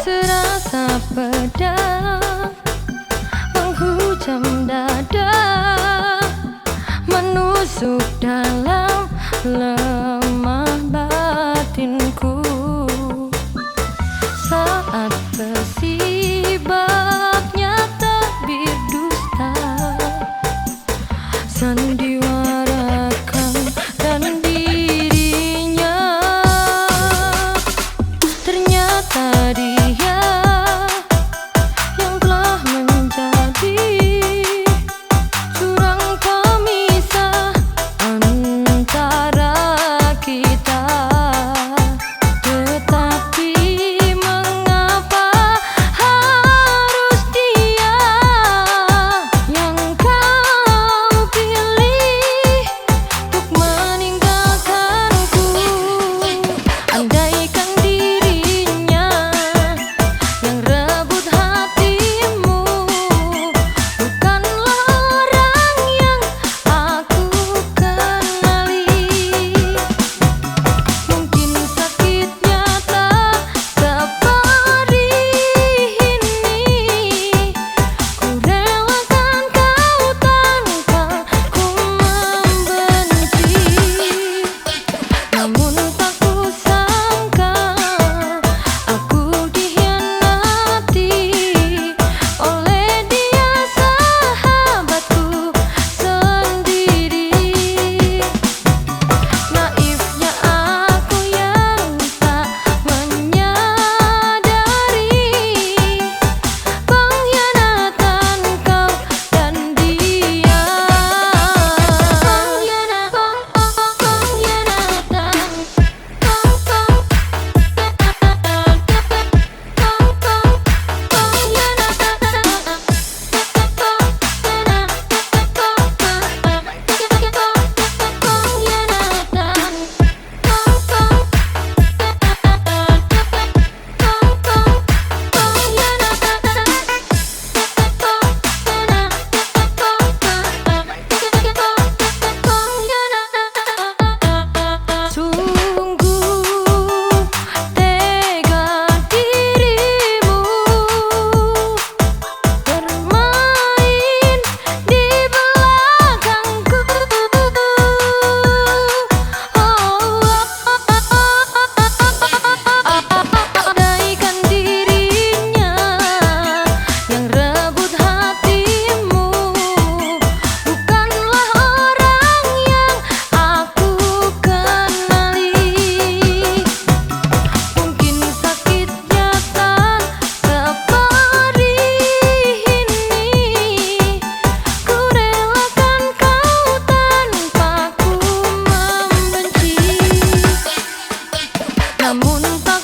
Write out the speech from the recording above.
Serasa pedang menghujam dada, menusuk dalam lemah batinku. Saat bersibaknya tabir dusta, sandiwarakan dan dirinya. Ternyata dia yang telah menjadi jurang pemisah antara kita. Tetapi mengapa harus dia yang kau pilih untuk meninggalkanku? Andaikan dirinya yang rebut hatimu bukanlah orang yang aku kenali, mungkin sakitnya tak seperti ini. Ku relakan kau tanpa ku membenci, namun tak kusangka aku dikhianati oleh dia, sahabatku sendiri. Naifnya aku yang tak menyadari pengkhianatan kau dan dia. Sungguh tega dirimu bermain di belakangku. Andaikan dirinya yang rebut hatimu bukanlah orang yang aku kenali, mungkin sakitnya tak seperti ini. Ku relakan kau tanpa ku membenci, namun tak